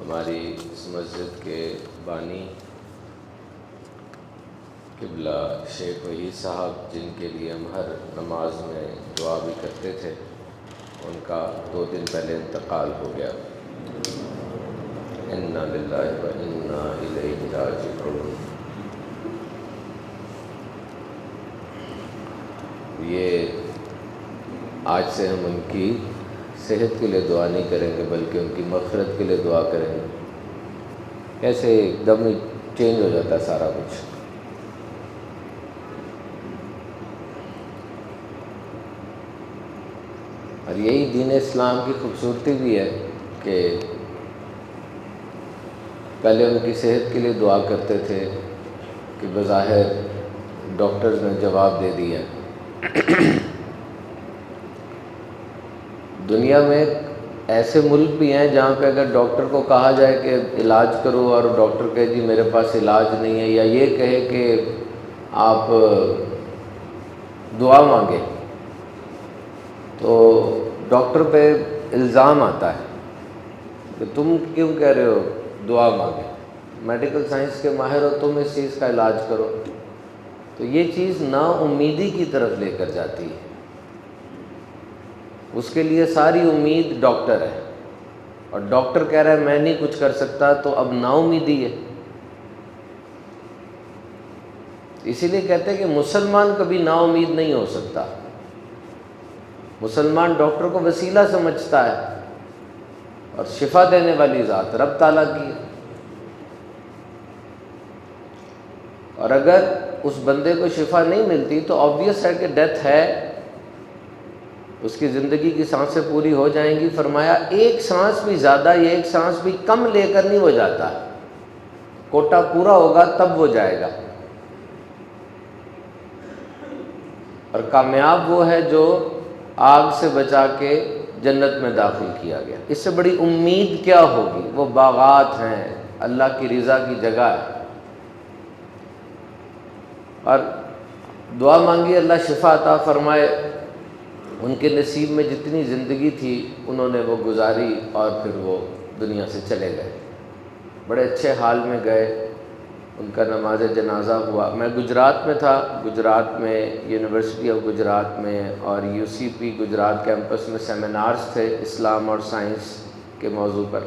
ہماری اس مسجد کے بانی قبلہ شیخ وحید صاحب، جن کے لیے ہم ہر نماز میں دعا بھی کرتے تھے، ان کا 2 دن پہلے انتقال ہو گیا۔ انا للہ و انا الیہ راجعون۔ یہ آج سے ہم ان کی صحت کے لیے دعا نہیں کریں گے، بلکہ ان کی مغفرت کے لیے دعا کریں گے۔ ایسے ایک دم ہی چینج ہو جاتا ہے سارا کچھ۔ اور یہی دین اسلام کی خوبصورتی بھی ہے کہ پہلے ان کی صحت کے لیے دعا کرتے تھے کہ بظاہر ڈاکٹرز نے جواب دے دیا۔ دنیا میں ایسے ملک بھی ہیں جہاں پہ اگر ڈاکٹر کو کہا جائے کہ علاج کرو اور ڈاکٹر کہے جی میرے پاس علاج نہیں ہے، یا یہ کہے کہ آپ دعا مانگے، تو ڈاکٹر پہ الزام آتا ہے کہ تم کیوں کہہ رہے ہو دعا مانگے، میڈیکل سائنس کے ماہر ہو، تم اس چیز کا علاج کرو۔ تو یہ چیز نا امیدی کی طرف لے کر جاتی ہے۔ اس کے لیے ساری امید ڈاکٹر ہے، اور ڈاکٹر کہہ رہا ہے میں نہیں کچھ کر سکتا، تو اب نا امیدی ہے۔ اسی لیے کہتے ہیں کہ مسلمان کبھی نا امید نہیں ہو سکتا۔ مسلمان ڈاکٹر کو وسیلہ سمجھتا ہے، اور شفا دینے والی ذات رب تعالیٰ کی ہے۔ اور اگر اس بندے کو شفا نہیں ملتی تو آبویس ہے کہ ڈیتھ ہے، اس کی زندگی کی سانسیں پوری ہو جائیں گی۔ فرمایا ایک سانس بھی زیادہ یا ایک سانس بھی کم لے کر نہیں ہو جاتا، کوٹا پورا ہوگا تب وہ جائے گا۔ اور کامیاب وہ ہے جو آگ سے بچا کے جنت میں داخل کیا گیا۔ اس سے بڑی امید کیا ہوگی؟ وہ باغات ہیں، اللہ کی رضا کی جگہ ہے۔ اور دعا مانگی اللہ شفا عطا فرمائے۔ ان کے نصیب میں جتنی زندگی تھی انہوں نے وہ گزاری، اور پھر وہ دنیا سے چلے گئے۔ بڑے اچھے حال میں گئے۔ ان کا نماز جنازہ ہوا۔ میں گجرات میں تھا، گجرات میں یونیورسٹی آف گجرات میں اور U C P Gujrat campus میں سیمینارز تھے اسلام اور سائنس کے موضوع پر۔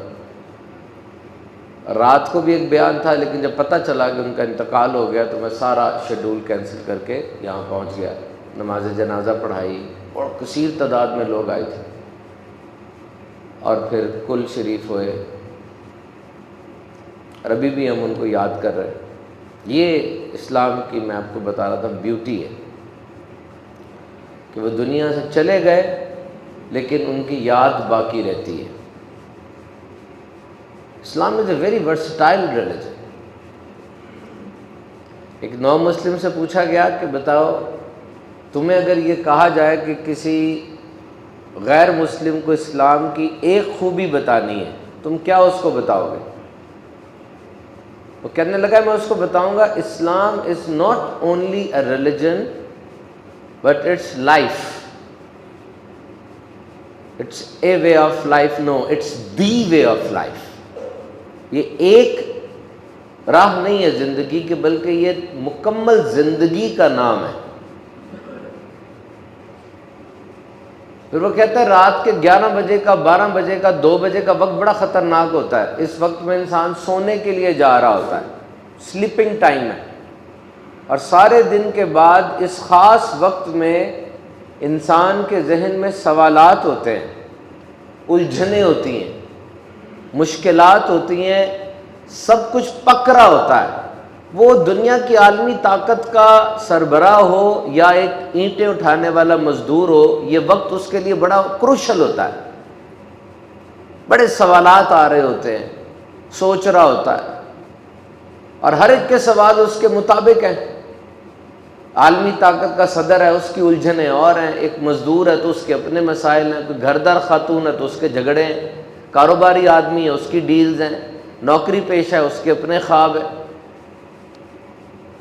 رات کو بھی ایک بیان تھا، لیکن جب پتہ چلا کہ ان کا انتقال ہو گیا تو میں سارا شیڈول کینسل کر کے یہاں پہنچ گیا۔ نماز جنازہ پڑھائی اور کثیر تعداد میں لوگ آئے تھے، اور پھر کل شریف ہوئے، اور ابھی بھی ہم ان کو یاد کر رہے ہیں۔ یہ اسلام کی میں آپ کو بتا رہا تھا بیوٹی ہے کہ وہ دنیا سے چلے گئے لیکن ان کی یاد باقی رہتی ہے۔ اسلام از اے ویری ورسٹائل ریلیجن۔ ایک نو مسلم سے پوچھا گیا کہ بتاؤ تمہیں اگر یہ کہا جائے کہ کسی غیر مسلم کو اسلام کی ایک خوبی بتانی ہے، تم کیا اس کو بتاؤ گے؟ وہ کہنے لگا میں اس کو بتاؤں گا Islam is not only a religion but it's life, it's a way of life, no it's the way of life. یہ ایک راہ نہیں ہے زندگی کی، بلکہ یہ مکمل زندگی کا نام ہے۔ پھر وہ کہتا ہے رات کے 11 بجے کا، 12 بجے کا، 2 بجے کا وقت بڑا خطرناک ہوتا ہے۔ اس وقت میں انسان سونے کے لیے جا رہا ہوتا ہے، سلیپنگ ٹائم ہے، اور سارے دن کے بعد اس خاص وقت میں انسان کے ذہن میں سوالات ہوتے ہیں، الجھنیں ہوتی ہیں، مشکلات ہوتی ہیں، سب کچھ پکڑا ہوتا ہے۔ وہ دنیا کی عالمی طاقت کا سربراہ ہو یا ایک اینٹیں اٹھانے والا مزدور ہو، یہ وقت اس کے لیے بڑا کروشل ہوتا ہے۔ بڑے سوالات آ رہے ہوتے ہیں، سوچ رہا ہوتا ہے، اور ہر ایک کے سوال اس کے مطابق ہیں۔ عالمی طاقت کا صدر ہے، اس کی الجھنیں اور ہیں، ایک مزدور ہے تو اس کے اپنے مسائل ہیں، کوئی گھردار خاتون ہے تو اس کے جھگڑے ہیں، کاروباری آدمی ہے اس کی ڈیلز ہیں، نوکری پیشہ ہے اس کے اپنے خواب ہیں۔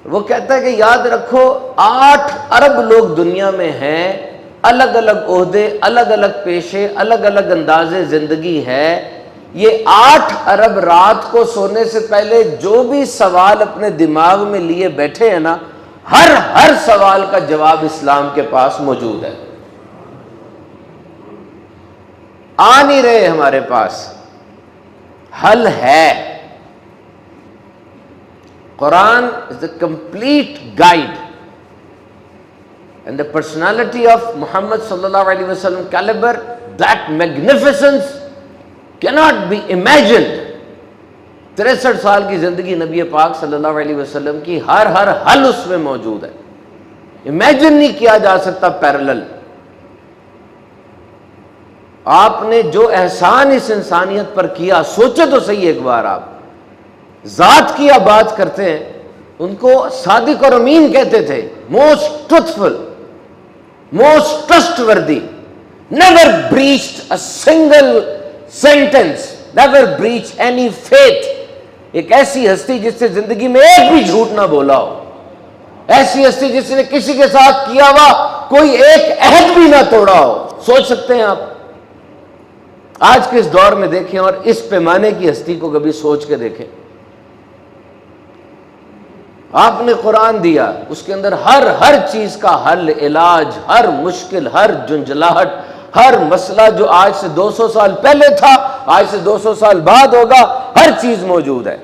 وہ کہتا ہے کہ یاد رکھو 8 ارب لوگ دنیا میں ہیں، الگ الگ عہدے، الگ الگ پیشے، الگ الگ انداز زندگی ہے، یہ 8 ارب رات کو سونے سے پہلے جو بھی سوال اپنے دماغ میں لیے بیٹھے ہیں نا، ہر سوال کا جواب اسلام کے پاس موجود ہے. آ نہیں رہے ہمارے پاس، حل ہے. قرآن is a complete guide, and the personality of Muhammad sallallahu alaihi wasallam caliber, that magnificence cannot be imagined. 63 سال کی زندگی نبی پاک صلی اللہ علیہ وسلم کی ہر حل اس میں موجود ہے، امیجن نہیں کیا جا سکتا پیرلل. آپ نے جو احسان اس انسانیت پر کیا، سوچے تو صحیح ایک بار. آپ ذات کی آپ بات کرتے ہیں، ان کو صادق اور امین کہتے تھے، most truthful, most trustworthy, never breached a single sentence, never breach any faith. ایک ایسی ہستی جس سے زندگی میں ایک بھی جھوٹ نہ بولا ہو، ایسی ہستی جس نے کسی کے ساتھ کیا ہوا کوئی ایک عہد بھی نہ توڑا ہو. سوچ سکتے ہیں آپ؟ آج کے اس دور میں دیکھیں اور اس پیمانے کی ہستی کو کبھی سوچ کے دیکھیں. آپ نے قرآن دیا، اس کے اندر ہر چیز کا حل، علاج، ہر مشکل، ہر جنجلاہٹ، ہر مسئلہ جو آج سے 200 سال پہلے تھا، آج سے 200 سال بعد ہوگا، ہر چیز موجود ہے.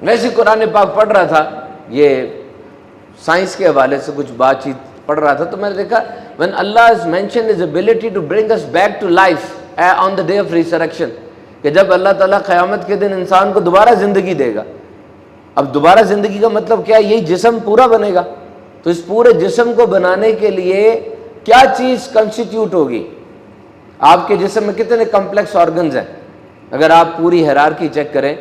ویسے قرآن پاک پڑھ رہا تھا، یہ سائنس کے حوالے سے کچھ بات چیت پڑھ رہا تھا، تو میں نے دیکھا when Allah has mentioned his ability to bring us back to life on the day of resurrection، کہ جب اللہ تعالیٰ قیامت کے دن انسان کو دوبارہ زندگی دے گا. اب دوبارہ زندگی کا مطلب کیا ہے؟ یہی جسم پورا بنے گا. تو اس پورے جسم کو بنانے کے لیے کیا چیز کنسٹیٹیوٹ ہوگی؟ آپ کے جسم میں کتنے کمپلیکس آرگنز ہیں؟ اگر آپ پوری ہیرارکی چیک کریں،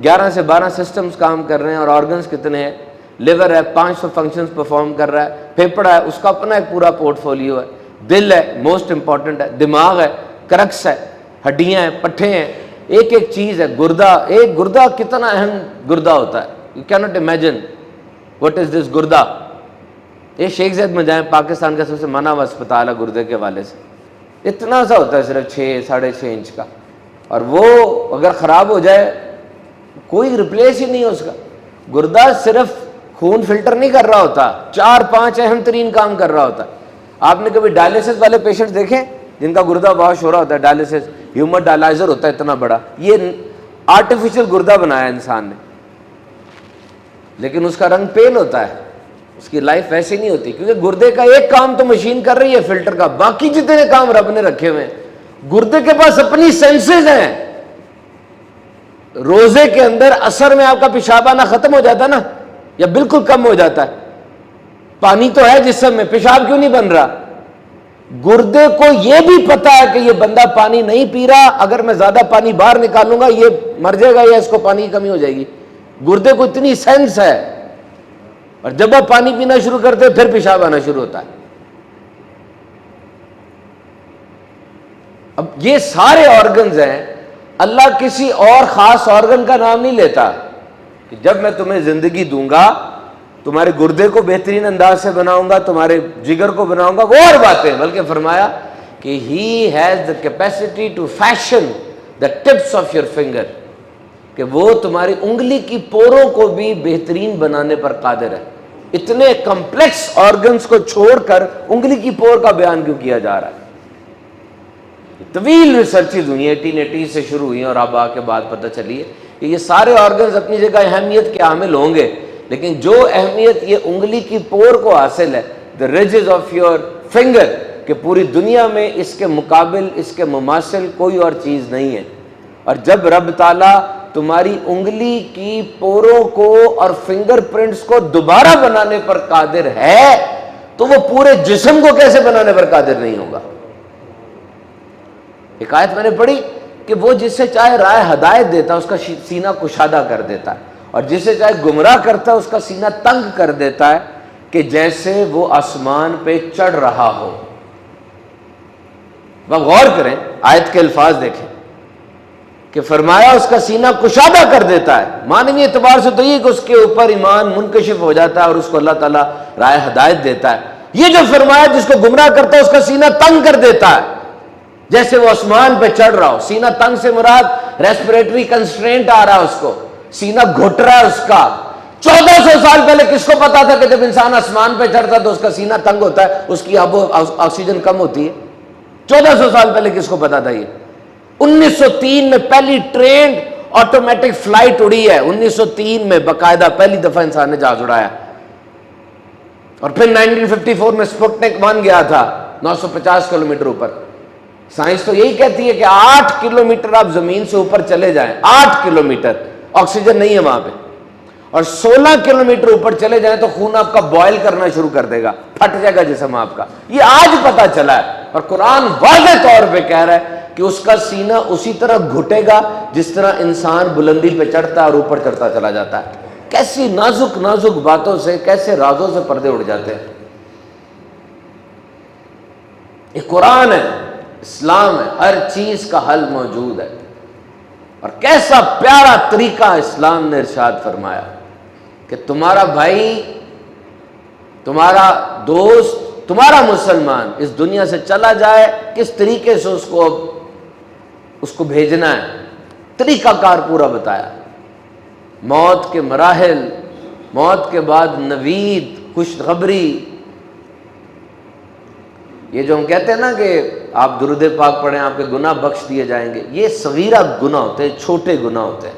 11 سے 12 سسٹمز کام کر رہے ہیں، اور آرگنز کتنے ہیں؟ لیور ہے 500 فنکشنز پرفارم کر رہا ہے، پھیپھڑا ہے اس کا اپنا ایک پورا پورٹ فولیو ہے، دل ہے موسٹ امپورٹنٹ ہے، دماغ ہے، کرکس ہے، ہڈیاں ہیں، پٹھے ہیں، ایک چیز ہے. گردہ، ایک گردہ کتنا اہم گردہ ہوتا ہے. You cannot imagine what is this گردہ. یہ شیخ زید میں جائیں، پاکستان کا سب سے مانا ہوا اسپتال ہے گردے کے حوالے سے. اتنا سا ہوتا ہے، صرف 6-6.5 انچ کا، اور وہ اگر خراب ہو جائے کوئی ریپلیس ہی نہیں ہے اس کا. گردہ صرف خون فلٹر نہیں کر رہا ہوتا، 4-5 اہم ترین کام کر رہا ہوتا ہے. آپ نے کبھی ڈائلیسس والے پیشنٹ دیکھیں جن کا گردہ واش ہو رہا ہوتا ہے؟ ڈائلیسس ہیومر ڈائلائزر ہوتا ہے اتنا بڑا، یہ آرٹیفیشل گردہ بنایا انسان نے، لیکن اس کا رنگ پیل ہوتا ہے، اس کی لائف ویسی نہیں ہوتی، کیونکہ گردے کا ایک کام تو مشین کر رہی ہے فلٹر کا، باقی جتنے کام رب نے رکھے ہوئے ہیں. گردے کے پاس اپنی سینسز ہیں. روزے کے اندر عصر میں آپ کا پیشاب آنا ختم ہو جاتا ہے نا، یا بالکل کم ہو جاتا ہے. پانی تو ہے جسم میں، پیشاب کیوں نہیں بن رہا؟ گردے کو یہ بھی پتا ہے کہ یہ بندہ پانی نہیں پی رہا، اگر میں زیادہ پانی باہر نکالوں گا یہ مر جائے گا یا اس کو پانی کی کمی ہو جائے گی. گردے کو اتنی سینس ہے، اور جب آپ پانی پینا شروع کرتے ہیں پھر پیشاب آنا شروع ہوتا ہے. اب یہ سارے آرگنز ہیں. اللہ کسی اور خاص آرگن کا نام نہیں لیتا کہ جب میں تمہیں زندگی دوں گا تمہارے گردے کو بہترین انداز سے بناؤں گا، تمہارے جگر کو بناؤں گا، وہ اور باتیں. بلکہ فرمایا کہ he has the capacity to fashion the tips of your finger, کہ وہ تمہاری انگلی کی پوروں کو بھی بہترین بنانے پر قادر ہے. اتنے کمپلیکس آرگنز کو چھوڑ کر انگلی کی پور کا بیان کیوں کیا جا رہا ہے؟ طویل ریسرچز ہوئی ہیں، 1880 سے شروع ہوئی ہیں، اور اب آ کے بعد پتہ چلی ہے کہ یہ سارے آرگنز اپنی جگہ اہمیت کے حامل ہوں گے، لیکن جو اہمیت یہ انگلی کی پور کو حاصل ہے، the ridges of your finger، کہ پوری دنیا میں اس کے مقابل، اس کے مماثل کوئی اور چیز نہیں ہے. اور جب رب تعالیٰ تمہاری انگلی کی پوروں کو اور فنگر پرنٹس کو دوبارہ بنانے پر قادر ہے تو وہ پورے جسم کو کیسے بنانے پر قادر نہیں ہوگا؟ ایک آیت میں نے پڑھی کہ وہ جس سے چاہے راہ ہدایت دیتا ہے اس کا سینہ کشادہ کر دیتا ہے، اور جسے چاہے گمراہ کرتا ہے اس کا سینہ تنگ کر دیتا ہے، کہ جیسے وہ آسمان پہ چڑھ رہا ہو. وہ غور کریں، آیت کے الفاظ دیکھیں کہ فرمایا اس کا سینہ کشادہ کر دیتا ہے. معنوی اعتبار سے تو یہ کہ اس کے اوپر ایمان منکشف ہو جاتا ہے اور اس کو اللہ تعالیٰ راہ ہدایت دیتا ہے. یہ جو فرمایا جس کو گمراہ کرتا ہے اس کا سینہ تنگ کر دیتا ہے. جیسے وہ آسمان پہ چڑھ رہا ہو. سینہ تنگ سے مراد ریسپریٹری کنسٹرینٹ آ رہا ہے، اس کو سینہ گھٹ رہا ہے اس کا. 1400 سال پہلے کس کو پتا تھا کہ جب انسان آسمان پہ چڑھتا تو اس کا سینہ تنگ ہوتا ہے، اس کی آکسیجن کم ہوتی ہے؟ 1400 سال پہلے کس کو پتا تھا یہ؟ 1903 میں پہلی ٹرینڈ آٹومیٹک فلائٹ اڑی ہے. 1903 میں باقاعدہ پہلی دفعہ انسان نے جہاز اڑایا. اور پھر 1954 میں سپوٹنک 1 گیا تھا 950 کلومیٹر اوپر. سائنس تو یہی کہتی ہے کہ 8 کلومیٹر آپ زمین سے اوپر چلے جائیں، 8 کلومیٹر، آکسیجن نہیں ہے وہاں پہ، اور 16 کلومیٹر اوپر چلے جائیں تو خون آپ کا بوائل کرنا شروع کر دے گا، پھٹ جائے گا جسم آپ کا. یہ آج پتا چلا ہے. اور قرآن واضح طور پہ کہہ رہا ہے کہ اس کا سینہ اسی طرح گھٹے گا جس طرح انسان بلندی پہ چڑھتا ہے اور اوپر چڑھتا چلا جاتا ہے. کیسی نازک نازک باتوں سے، کیسے رازوں سے پردے اڑ جاتے ہیں. یہ قرآن ہے، اسلام ہے، ہر چیز کا حل موجود ہے. اور کیسا پیارا طریقہ اسلام نے ارشاد فرمایا کہ تمہارا بھائی، تمہارا دوست، تمہارا مسلمان اس دنیا سے چلا جائے، کس طریقے سے اس کو بھیجنا ہے، طریقہ کار پورا بتایا. موت کے مراحل، موت کے بعد نوید، خوشخبری. یہ جو ہم کہتے ہیں نا کہ آپ درود پاک پڑھیں آپ کے گناہ بخش دیے جائیں گے، یہ صغیرہ گناہ ہوتے ہیں، چھوٹے گناہ ہوتے ہیں.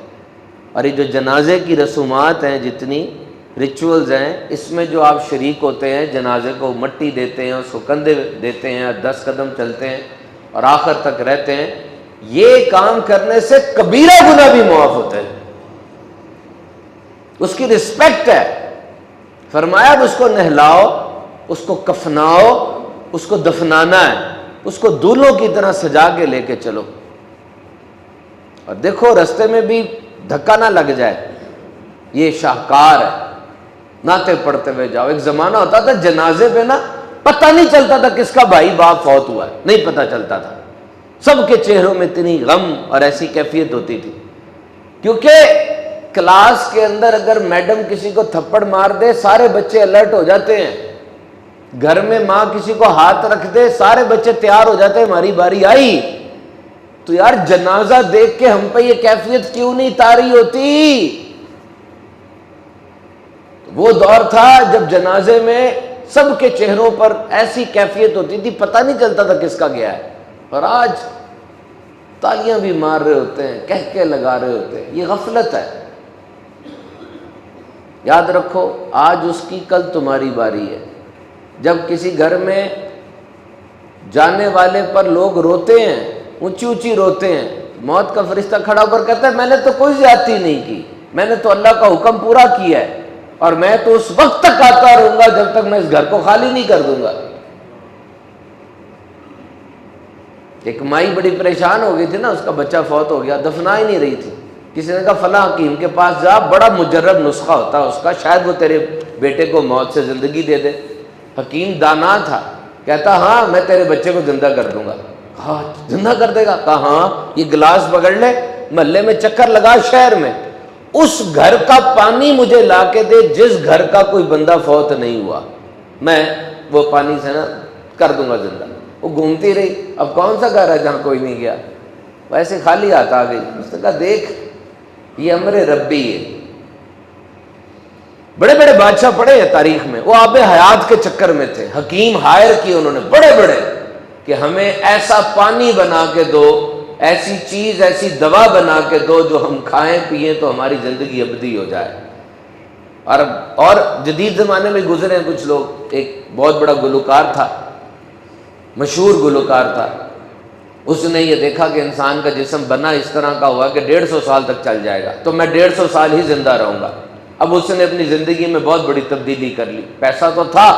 اور یہ جو جنازے کی رسومات ہیں، جتنی ریچولز ہیں، اس میں جو آپ شریک ہوتے ہیں، جنازے کو مٹی دیتے ہیں، اس کو کندھے دیتے ہیں، 10 قدم چلتے ہیں اور آخر تک رہتے ہیں، یہ کام کرنے سے کبیرہ گناہ بھی معاف ہوتے ہیں. اس کی رسپیکٹ ہے. فرمایا اب اس کو نہلاؤ، اس کو کفناؤ، اس کو دفنانا ہے، اس کو دولوں کی طرح سجا کے لے کے چلو. اور دیکھو رستے میں بھی دھکا نہ لگ جائے، یہ شاہکار ہے. نعتیں پڑھتے ہوئے جاؤ. ایک زمانہ ہوتا تھا جنازے پہ نا پتہ نہیں چلتا تھا کس کا بھائی باپ فوت ہوا ہے، نہیں پتہ چلتا تھا. سب کے چہروں میں اتنی غم اور ایسی کیفیت ہوتی تھی، کیونکہ کلاس کے اندر اگر میڈم کسی کو تھپڑ مار دے سارے بچے الرٹ ہو جاتے ہیں. گھر میں ماں کسی کو ہاتھ رکھ دے سارے بچے تیار ہو جاتے ہیں، ہماری باری آئی. تو یار جنازہ دیکھ کے ہم پہ یہ کیفیت کیوں نہیں طاری ہوتی؟ وہ دور تھا جب جنازے میں سب کے چہروں پر ایسی کیفیت ہوتی تھی، پتہ نہیں چلتا تھا کس کا گیا ہے. اور آج تالیاں بھی مار رہے ہوتے ہیں، کہکے لگا رہے ہوتے ہیں. یہ غفلت ہے. یاد رکھو آج اس کی، کل تمہاری باری ہے. جب کسی گھر میں جانے والے پر لوگ روتے ہیں، اونچی اونچی روتے ہیں، موت کا فرشتہ کھڑا ہو کر کہتا ہے میں نے تو کوئی زیادتی نہیں کی، میں نے تو اللہ کا حکم پورا کیا ہے، اور میں تو اس وقت تک آتا رہوں گا جب تک میں اس گھر کو خالی نہیں کر دوں گا. ایک مائی بڑی پریشان ہو گئی تھی نا، اس کا بچہ فوت ہو گیا، دفنا ہی نہیں رہی تھی. کسی نے کہا فلاں حکیم کے پاس جا، بڑا مجرب نسخہ ہوتا ہے اس کا، شاید وہ تیرے بیٹے کو موت سے زندگی دے دے. حکیم دانا تھا، کہتا ہاں میں تیرے بچے کو زندہ کر دوں گا. کہا زندہ کر دے گا؟ کہا ہاں، یہ گلاس پکڑ لے، محلے میں چکر لگا شہر میں، اس گھر کا پانی مجھے لا کے دے جس گھر کا کوئی بندہ فوت نہیں ہوا، میں وہ پانی سے نا کر دوں گا زندہ. وہ گھومتی رہی، اب کون سا گھر ہے جہاں کوئی نہیں گیا، ویسے خالی ہاتھ آ گئی. اس نے کہا دیکھ یہ امر ربی ہے. بڑے بڑے بادشاہ پڑے ہیں تاریخ میں، وہ آب حیات کے چکر میں تھے. حکیم ہائر کیے انہوں نے بڑے بڑے کہ ہمیں ایسا پانی بنا کے دو، ایسی چیز، ایسی دوا بنا کے دو جو ہم کھائیں پیئیں تو ہماری زندگی ابدی ہو جائے. اور جدید زمانے میں گزرے ہیں کچھ لوگ. ایک بہت بڑا گلوکار تھا، مشہور گلوکار تھا، اس نے یہ دیکھا کہ انسان کا جسم بنا اس طرح کا ہوا کہ 150 سال تک چل جائے گا، تو میں 150 سال ہی زندہ رہوں گا. اب اس نے اپنی زندگی میں بہت بڑی تبدیلی کر لی. پیسہ تو تھا،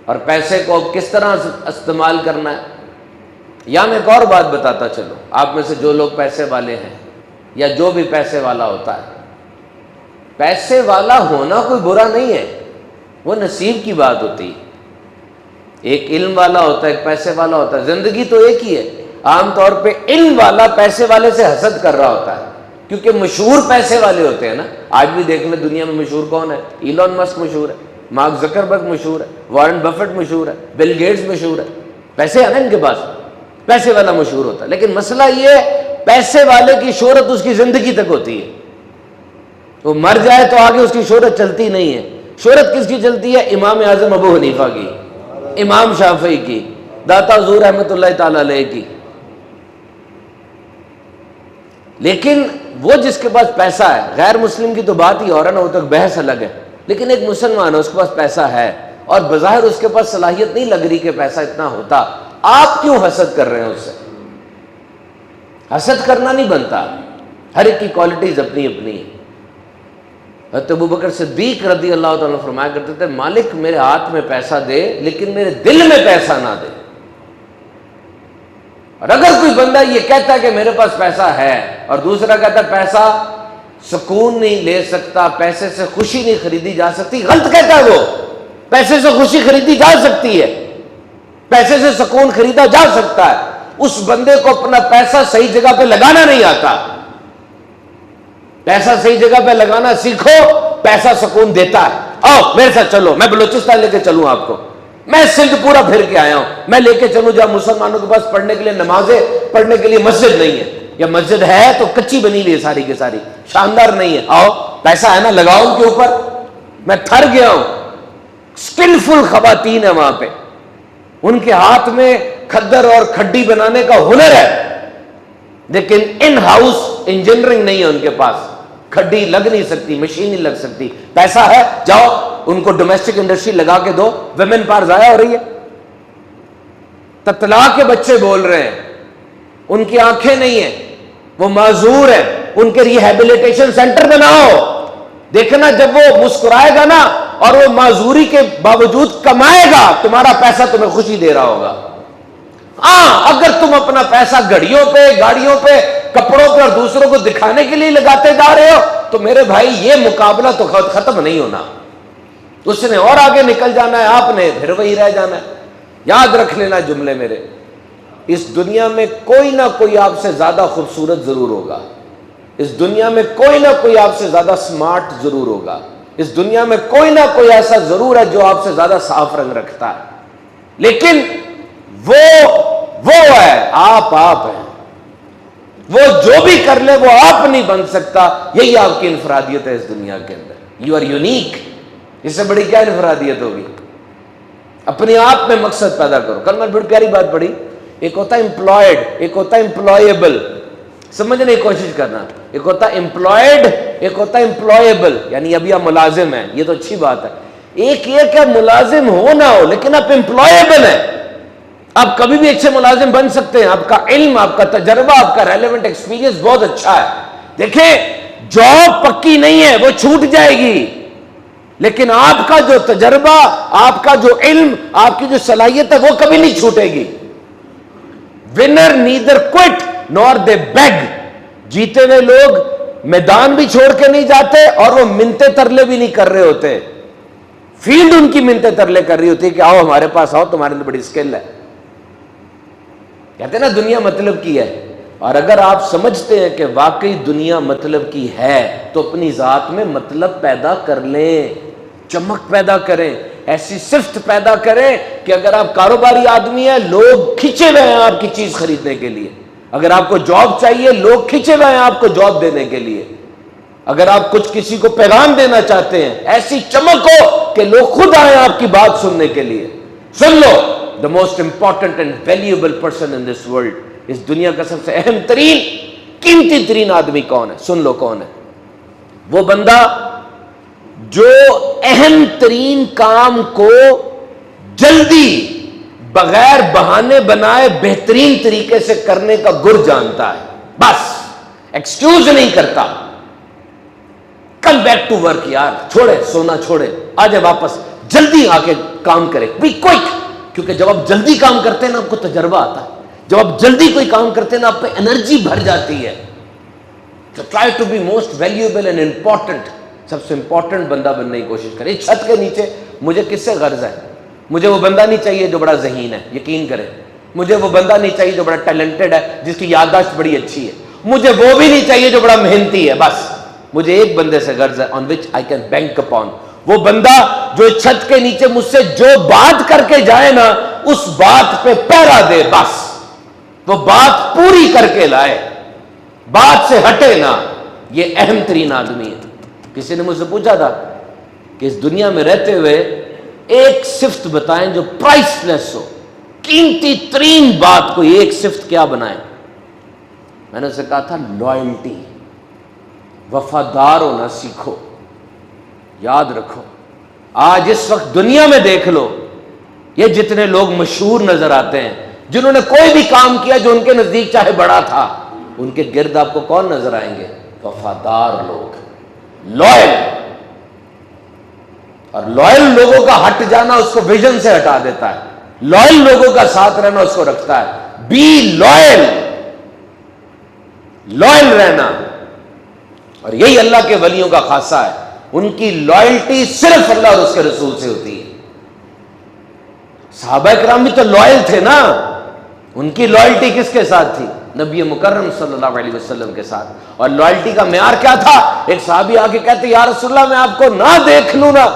اور پیسے کو اب کس طرح استعمال کرنا ہے. یا میں ایک اور بات بتاتا چلوں، آپ میں سے جو لوگ پیسے والے ہیں یا جو بھی پیسے والا ہوتا ہے، پیسے والا ہونا کوئی برا نہیں ہے، وہ نصیب کی بات ہوتی ہے. ایک علم والا ہوتا ہے، ایک پیسے والا ہوتا ہے، زندگی تو ایک ہی ہے. عام طور پہ علم والا پیسے والے سے حسد کر رہا ہوتا ہے، کیونکہ مشہور پیسے والے ہوتے ہیں نا. آج بھی دیکھ لیں دنیا میں مشہور کون ہے؟ ایلون مسک مشہور ہے، مارک زکربرگ مشہور ہے، وارن بفٹ مشہور ہے، بل گیٹس مشہور ہے. پیسے ہیں نا ان کے پاس. پیسے والا مشہور ہوتا ہے. لیکن مسئلہ یہ ہے پیسے والے کی شہرت اس کی زندگی تک ہوتی ہے, وہ مر جائے تو آگے اس کی شہرت چلتی نہیں ہے. شہرت کس کی چلتی ہے؟ امام اعظم ابو حنیفہ کی, امام شافعی کی, داتا حضور رحمۃ اللہ تعالی علیہ کی. لیکن وہ جس کے پاس پیسہ ہے, غیر مسلم کی تو بات ہی اور ہے نا, وہ تو بحث الگ ہے, لیکن ایک مسلمان ہے اس کے پاس پیسہ ہے اور بظاہر اس کے پاس صلاحیت نہیں لگ رہی کہ پیسہ اتنا ہوتا, آپ کیوں حسد کر رہے ہیں اس سے؟ حسد کرنا نہیں بنتا, ہر ایک کی کوالٹیز اپنی اپنی ہیں. حضرت ابو بکر صدیق رضی اللہ تعالیٰ فرمایا کرتے تھے مالک میرے ہاتھ میں پیسہ دے لیکن میرے دل میں پیسہ نہ دے. اور اگر کوئی بندہ یہ کہتا ہے کہ میرے پاس پیسہ ہے اور دوسرا کہتا ہے پیسہ سکون نہیں لے سکتا, پیسے سے خوشی نہیں خریدی جا سکتی, غلط کہتا ہے. وہ پیسے سے خوشی خریدی جا سکتی ہے, پیسے سے سکون خریدا جا سکتا ہے. اس بندے کو اپنا پیسہ صحیح جگہ پہ لگانا نہیں آتا. پیسہ صحیح جگہ پہ لگانا سیکھو, پیسہ سکون دیتا ہے. آؤ میرے ساتھ چلو, میں بلوچستان لے کے چلوں آپ کو, میں سندھ پورا پھر کے آیا ہوں, میں لے کے چلوں جہاں مسلمانوں کے پاس پڑھنے کے لیے نمازیں پڑھنے کے لیے مسجد نہیں ہے, یا مسجد ہے تو کچی بنی ہوئی ہے ساری کی ساری, شاندار نہیں ہے. آؤ پیسہ ہے نا, لگاؤ ان کے اوپر. میں تھر گیا ہوں, اسکلفل خواتین ہے وہاں پہ, ان کے ہاتھ میں کھدر اور کھڈی بنانے کا ہنر ہے, لیکن ان ہاؤس انجینئرنگ نہیں ہے ان کے پاس, کھڈی لگ نہیں سکتی, مشین نہیں لگ سکتی. پیسہ ہے, جاؤ ان کو ڈومیسٹک انڈسٹری لگا کے دو, ویمن پار ضائع ہو رہی ہے. تتلا کے بچے بول رہے ہیں, ان کی آنکھیں نہیں ہیں, وہ معذور ہیں, ان کے ریہیبلیٹیشن سینٹر بناؤ. دیکھنا جب وہ مسکرائے گا نا اور وہ معذوری کے باوجود کمائے گا, تمہارا پیسہ تمہیں خوشی دے رہا ہوگا. ہاں اگر تم اپنا پیسہ گھڑیوں پہ, گاڑیوں پہ, کپڑوں پہ اور دوسروں کو دکھانے کے لیے لگاتے جا رہے ہو تو میرے بھائی یہ مقابلہ تو ختم نہیں ہونا. اس نے اور آگے نکل جانا ہے, آپ نے پھر وہی رہ جانا ہے. یاد رکھ لینا جملے میرے, اس دنیا میں کوئی نہ کوئی آپ سے زیادہ خوبصورت ضرور ہوگا, اس دنیا میں کوئی نہ کوئی آپ سے زیادہ سمارٹ ضرور ہوگا, اس دنیا میں کوئی نہ کوئی ایسا ضرور ہے جو آپ سے زیادہ صاف رنگ رکھتا ہے, لیکن وہ ہے, آپ ہیں. وہ جو بھی کر لے وہ آپ نہیں بن سکتا. یہی آپ کی انفرادیت ہے اس دنیا کے اندر. You are unique. اس سے بڑی کیا انفرادیت ہوگی؟ اپنے آپ میں مقصد پیدا کرو. کل میں بڑی پیاری بات پڑھی, ایک ہوتا ہے امپلائڈ, ایک ہوتا ہے امپلائیبل. سمجھنے کی کوشش کرنا, ایک ہوتا ہے امپلائڈ, ایک ہوتا ہے امپلائیبل, یعنی ابھی آپ ملازم ہیں, یہ تو اچھی بات ہے. ایک یہ کہ ملازم ہو نہ ہو لیکن آپ امپلائیبل ہیں, آپ کبھی بھی اچھے ملازم بن سکتے ہیں. آپ کا علم, آپ کا تجربہ, آپ کا ریلیونٹ ایکسپیرینس بہت اچھا ہے. دیکھیں جاب پکی نہیں ہے, وہ چھوٹ جائے گی, لیکن آپ کا جو تجربہ, آپ کا جو علم, آپ کی جو صلاحیت ہے وہ کبھی نہیں چھوٹے گی. ونر نیدر کوئٹ نور دے بیگ. جیتے ہوئے لوگ میدان بھی چھوڑ کے نہیں جاتے اور وہ منتے ترلے بھی نہیں کر رہے ہوتے. فیلڈ ان کی منتے ترلے کر رہی ہوتی ہے کہ آؤ ہمارے پاس آؤ, تمہارے لیے بڑی سکل ہے. کہتے ہیں نا دنیا مطلب کی ہے, اور اگر آپ سمجھتے ہیں کہ واقعی دنیا مطلب کی ہے تو اپنی ذات میں مطلب پیدا کر لیں, چمک پیدا کریں, ایسی صفت پیدا کریں کہ اگر آپ کاروباری آدمی ہیں لوگ کھینچے ہوئے ہیں آپ کی چیز خریدنے کے لیے, اگر آپ کو جاب چاہیے لوگ کھینچے ہوئے ہیں آپ کو جاب دینے کے لیے, اگر آپ کچھ کسی کو پیغام دینا چاہتے ہیں ایسی چمک ہو کہ لوگ خود آئیں آپ کی بات سننے کے لیے. سن لو, the most important and valuable person in this world, اس دنیا کا سب سے اہم ترین, قیمتی ترین آدمی کون ہے؟ سن لو کون ہے. وہ بندہ جو اہم ترین کام کو جلدی بغیر بہانے بنائے بہترین طریقے سے کرنے کا گر جانتا ہے. بس ایکسکیوز نہیں کرتا. کم بیک ٹو ورک یار, چھوڑے سونا, چھوڑے آ جائے واپس, جلدی آ کے کام کرے, بی کوئک. کیونکہ جب آپ جلدی کام کرتے ہیں نا آپ کو تجربہ آتا ہے, جب آپ جلدی کوئی کام کرتے ہیں نا آپ پہ انرجی بھر جاتی ہے. تو try to be most valuable and important, سب سے امپورٹنٹ بندہ بننے کی کوشش کرے. چھت کے نیچے مجھے کس سے غرض ہے؟ مجھے وہ بندہ نہیں چاہیے جو بڑا ذہین ہے, یقین کریں. مجھے وہ بندہ نہیں چاہیے جو بڑا ٹیلنٹڈ ہے, جس کی یادداشت بڑی اچھی ہے. مجھے وہ بھی نہیں چاہیے جو بڑا محنتی ہے. بس مجھے ایک بندے سے غرض ہے, آن وچ آئی کین بینک اپون. وہ بندہ جو چھت کے نیچے مجھ سے جو بات کر کے جائے نا اس بات پہ پہرا دے. بس وہ بات پوری کر کے لائے، بات سے ہٹے نہ. یہ اہم ترین آدمی ہے. کسی نے مجھ سے پوچھا تھا کہ اس دنیا میں رہتے ہوئے ایک صفت بتائیں جو پرائس لیس ہو، قیمتی ترین بات، کوئی ایک صفت کیا بنائیں؟ میں نے اسے کہا تھا لائلٹی، وفادار ہونا سیکھو. یاد رکھو، آج اس وقت دنیا میں دیکھ لو، یہ جتنے لوگ مشہور نظر آتے ہیں، جنہوں نے کوئی بھی کام کیا جو ان کے نزدیک چاہے بڑا تھا، ان کے گرد آپ کو کون نظر آئیں گے؟ وفادار لوگ، لوئل. اور لوئل لوگوں کا ہٹ جانا اس کو ویژن سے ہٹا دیتا ہے، لوئل لوگوں کا ساتھ رہنا اس کو رکھتا ہے. بی لوئل، لوئل رہنا. اور یہی اللہ کے ولیوں کا خاصہ ہے، ان کی لوئلٹی صرف اللہ اور اس کے رسول سے ہوتی ہے. صحابہ کرام بھی تو لوئل تھے نا، ان کی لوئلٹی کس کے ساتھ تھی؟ نبی مکرم صلی اللہ علیہ وسلم کے ساتھ. اور لوئلٹی کا معیار کیا تھا؟ ایک صحابی آ کے کہتے یا رسول اللہ میں آپ کو نہ دیکھ لوں نا،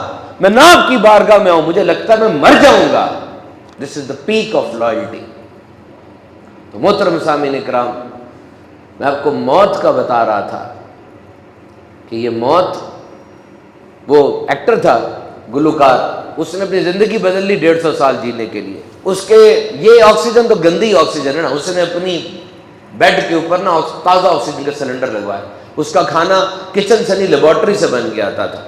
میں نہ آپ کی بارگاہ میں آؤں، مجھے لگتا ہے میں مر جاؤں گا. دس از دا پیک آف لوئلٹی. تو محترم سامعین کرام، میں آپ کو موت کا بتا رہا تھا کہ یہ موت، وہ ایکٹر تھا، گلوکار، اس نے اپنی زندگی بدل لی 150 سال جینے کے لیے. اس کے یہ آکسیجن تو گندی آکسیجن ہے نا، اس نے اپنی بیڈ کے اوپر نا تازہ آکسیجن کا سلنڈر لگوایا. اس کا کھانا کچن سے نہیں لیبارٹری سے بن کے آتا تھا.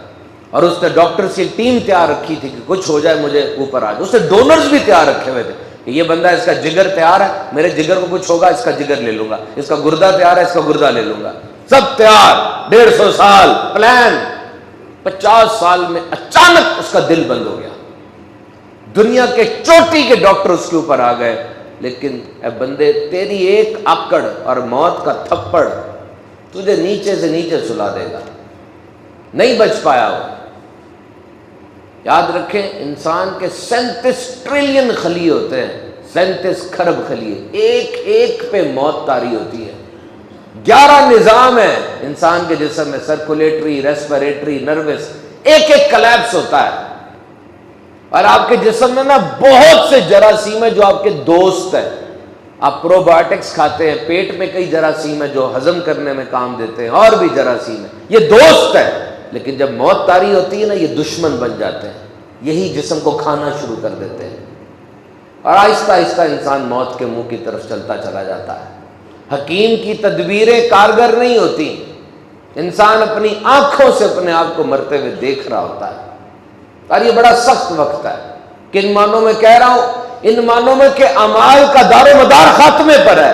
اور اس نے ڈاکٹرز کی ٹیم تیار رکھی تھی کہ کچھ ہو جائے مجھے اوپر آ جائے. اس نے ڈونرز بھی تیار رکھے ہوئے تھے کہ یہ بندہ، اس کا جگر تیار ہے، میرے جگر کو کچھ ہوگا، اس کا جگر لے لوں گا، اس کا گردہ تیار ہے، اس کا گردہ لے لوں گا. سب تیار، 150 سال پلان. 50 سال میں اچانک اس کا دل بند ہو گیا. دنیا کے چوٹی کے ڈاکٹر اس کے اوپر آ گئے، لیکن اے بندے، تیری ایک آکڑ اور موت کا تھپڑ تجھے نیچے سے نیچے سلا دے گا. نہیں بچ پایا وہ. یاد رکھیں، انسان کے 37 ٹریلین خلیے ہوتے ہیں، 37 کھرب خلیے، ایک ایک پہ موت طاری ہوتی ہے. 11 نظام ہے انسان کے جسم میں، سرکولیٹری، ریسپیریٹری، نروس، ایک ایک کلیپس ہوتا ہے. اور آپ کے جسم میں نا بہت سے جراثیم ہیں جو آپ کے دوست ہیں. آپ پرو بایوٹکس کھاتے ہیں، پیٹ میں کئی جراثیم ہیں جو ہضم کرنے میں کام دیتے ہیں، اور بھی جراثیم ہیں، یہ دوست ہیں. لیکن جب موت طاری ہوتی ہے نا، یہ دشمن بن جاتے ہیں، یہی جسم کو کھانا شروع کر دیتے ہیں. اور آہستہ آہستہ انسان موت کے منہ کی طرف چلتا چلا جاتا ہے. حکیم کی تدبیریں کارگر نہیں ہوتی، انسان اپنی آنکھوں سے اپنے آپ کو مرتے ہوئے دیکھ رہا ہوتا ہے. اور یہ بڑا سخت وقت ہے. کن معنوں میں کہہ رہا ہوں؟ ان معنوں میں کہ اعمال کا دار و مدار خاتمے پر ہے.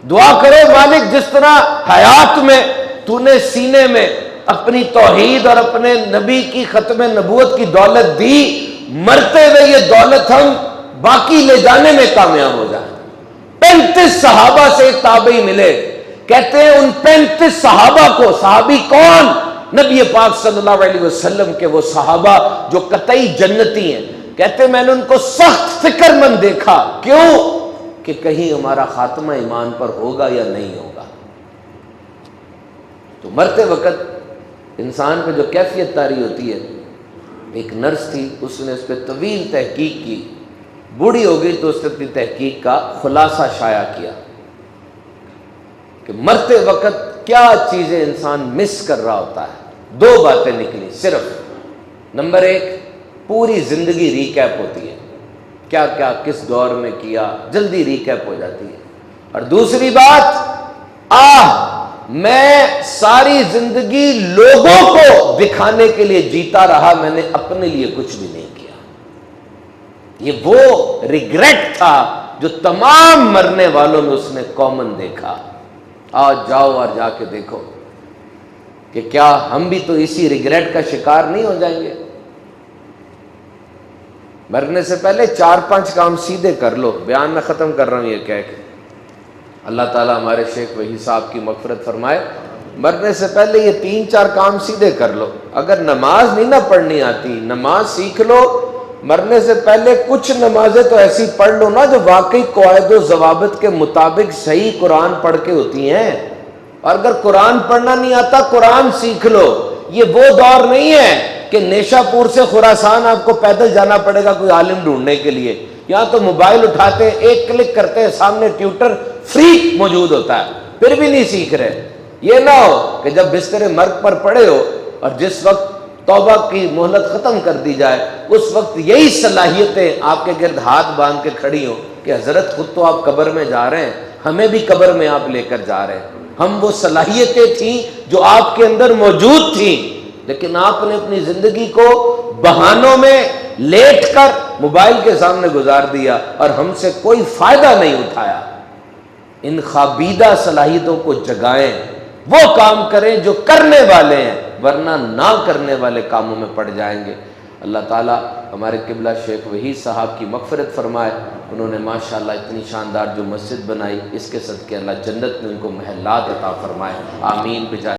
دعا کرو مالک، جس طرح حیات میں تو نے سینے میں اپنی توحید اور اپنے نبی کی ختم نبوت کی دولت دی، مرتے ہوئے یہ دولت ہم باقی لے جانے میں کامیاب ہو جائیں. 35 صحابہ سے ایک تابعی ملے، کہتے ہیں ان 35 صحابہ کو، صحابی کون؟ نبی پاک صلی اللہ علیہ وسلم کے وہ صحابہ جو قطعی جنتی ہیں. کہتے ہیں میں نے ان کو سخت فکر مند دیکھا. کیوں؟ کہ کہیں ہمارا خاتمہ ایمان پر ہوگا یا نہیں ہوگا. تو مرتے وقت انسان پہ جو کیفیت طاری ہوتی ہے، ایک نرس تھی، اس نے اس پہ طویل تحقیق کی. بوڑھی ہو گئی تو اس نے اپنی تحقیق کا خلاصہ شائع کیا کہ مرتے وقت کیا چیزیں انسان مس کر رہا ہوتا ہے. 2 باتیں نکلی صرف. نمبر 1، پوری زندگی ریکیپ ہوتی ہے، کیا کیا کس دور میں کیا، جلدی ریکیپ ہو جاتی ہے. اور دوسری بات، میں ساری زندگی لوگوں کو دکھانے کے لیے جیتا رہا، میں نے اپنے لیے کچھ بھی نہیں کیا. یہ وہ ریگریٹ تھا جو تمام مرنے والوں میں اس نے کامن دیکھا. آج جاؤ اور جا کے دیکھو کہ کیا ہم بھی تو اسی ریگریٹ کا شکار نہیں ہو جائیں گے. مرنے سے پہلے 4-5 کام سیدھے کر لو. بیان میں ختم کر رہا ہوں یہ کہہ کے، اللہ تعالیٰ ہمارے شیخ وحید صاحب کی مغفرت فرمائے. مرنے سے پہلے یہ 3-4 کام سیدھے کر لو. اگر نماز نہیں نہ پڑھنی آتی، نماز سیکھ لو. مرنے سے پہلے کچھ نمازیں تو ایسی پڑھ لو نا جو واقعی قواعد و ضوابط کے مطابق صحیح قرآن پڑھ کے ہوتی ہیں. اور اگر قرآن پڑھنا نہیں آتا، قرآن سیکھ لو. یہ وہ دور نہیں ہے کہ نیشا پور سے خراسان آپ کو پیدل جانا پڑے گا کوئی عالم ڈھونڈنے کے لیے. یہاں تو موبائل اٹھاتے ہیں، ایک کلک کرتے ہیں، سامنے ٹیوٹر فری موجود ہوتا ہے، پھر بھی نہیں سیکھ رہے۔ یہ نہ ہو کہ جب بستر مرگ پر پڑے ہو اور جس وقت توبہ کی مہلت ختم کر دی جائے، اس وقت یہی صلاحیتیں آپ کے گرد ہاتھ باندھ کے کھڑی ہوں کہ حضرت خود تو آپ قبر میں جا رہے ہیں، ہمیں بھی قبر میں آپ لے کر جا رہے ہیں۔ ہم وہ صلاحیتیں تھیں جو آپ کے اندر موجود تھیں، لیکن آپ نے اپنی زندگی کو بہانوں میں لیٹ کر موبائل کے سامنے گزار دیا اور ہم سے کوئی فائدہ نہیں اٹھایا۔ ان خوابیدہ صلاحیتوں کو جگائیں، وہ کام کریں جو کرنے والے ہیں، ورنہ نہ کرنے والے کاموں میں پڑ جائیں گے۔ اللہ تعالیٰ ہمارے قبلہ شیخ وحید صاحب کی مغفرت فرمائے، انہوں نے ماشاءاللہ اتنی شاندار جو مسجد بنائی، اس کے صدقے اللہ جنت میں ان کو محلات عطا فرمائے، آمین بجائے